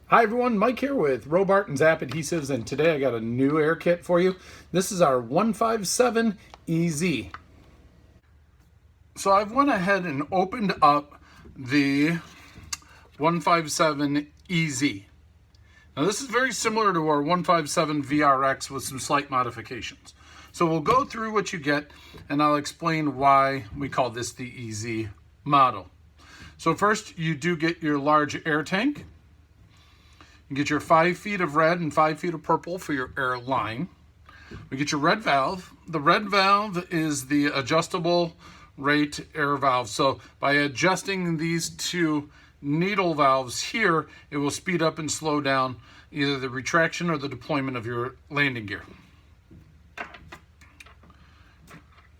Hi everyone, Mike here with Robart and Zap Adhesives, and today I got a new air kit for you. This is our 157 EZ. So I've went ahead and opened up the 157 EZ. Now this is very similar to our 157 VRX with some slight modifications. So we'll go through what you get and I'll explain why we call this the EZ model. So first you do get your large air tank. You get your 5 feet of red and 5 feet of purple for your Airline. We get your red valve. The red valve is the adjustable rate air valve. So by adjusting these two needle valves here, it will speed up and slow down either the retraction or the deployment of your landing gear.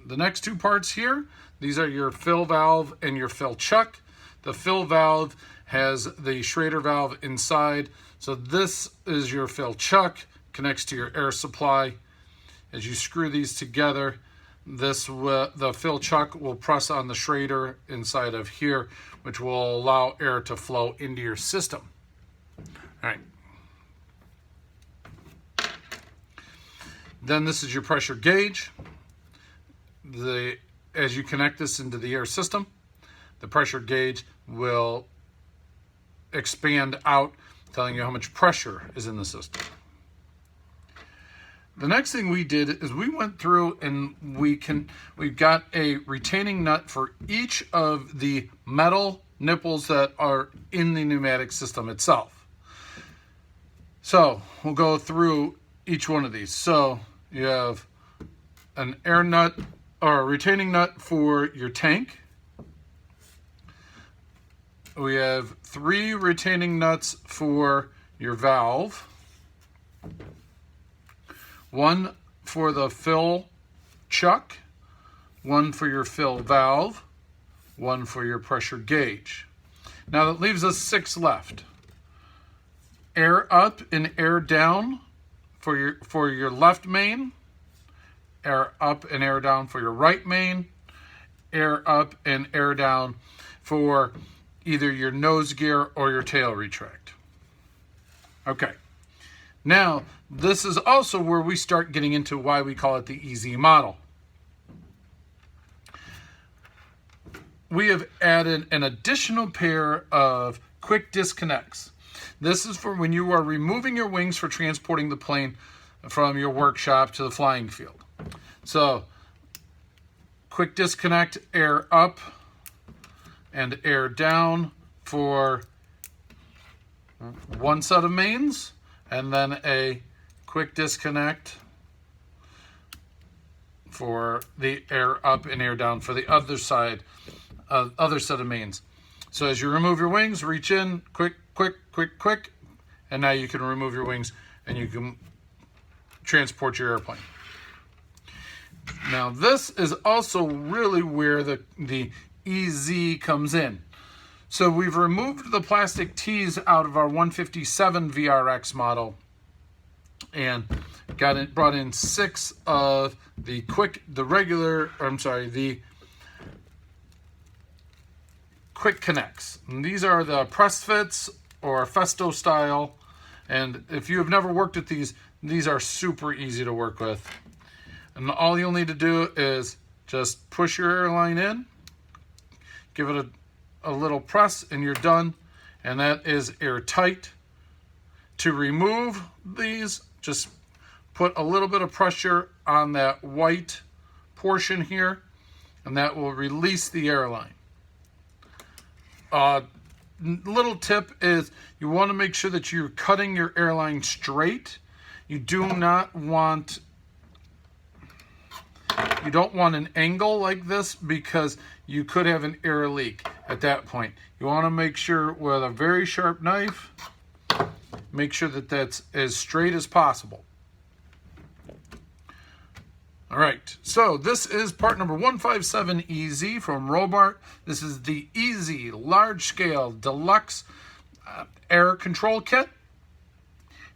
The next two parts here, these are your fill valve and your fill chuck. The fill valve has the Schrader valve inside. So this is your fill chuck, connects to your air supply. As you screw these together, the fill chuck will press on the Schrader inside of here, which will allow air to flow into your system. All right. Then this is your pressure gauge. As you connect this into the air system, the pressure gauge will expand out, telling you how much pressure is in the system. The next thing we did is we went through and we've got a retaining nut for each of the metal nipples that are in the pneumatic system itself. So we'll go through each one of these. So you have an air nut or a retaining nut for your tank. We have 3 retaining nuts for your valve, 1 for the fill chuck, 1 for your fill valve, 1 for your pressure gauge. Now that leaves us 6 left. Air up and air down for your left main, air up and air down for your right main, air up and air down for either your nose gear or your tail retract. Okay, now this is also where we start getting into why we call it the EZ model. We have added an additional pair of quick disconnects. This is for when you are removing your wings for transporting the plane from your workshop to the flying field. So, quick disconnect, air up and air down for one set of mains, and then a quick disconnect for the air up and air down for the other side, other set of mains. So as you remove your wings, reach in, quick, quick, quick, quick, and now you can remove your wings and you can transport your airplane. Now this is also really where the EZ comes in. So we've removed the plastic tees out of our 157 VRX model and brought in 6 of the quick connects. And these are the press fits or Festo style. And if you have never worked with these are super easy to work with. And all you'll need to do is just push your Airline in, give it a little press, and you're done. And that is airtight. To remove these, just put a little bit of pressure on that white portion here, and that will release the Airline. Little tip is you want to make sure that you're cutting your Airline straight. You don't want an angle like this because you could have an air leak at that point. You want to make sure with a very sharp knife, make sure that that's as straight as possible. All right, so this is part number 157 EZ from Robart. This is the EZ Large Scale Deluxe Air Control Kit.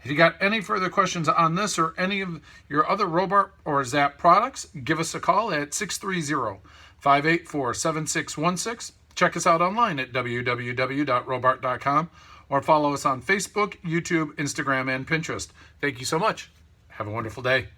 If you got any further questions on this or any of your other Robart or Zap products, give us a call at 630-584-7616. Check us out online at www.robart.com or follow us on Facebook, YouTube, Instagram, and Pinterest. Thank you so much. Have a wonderful day.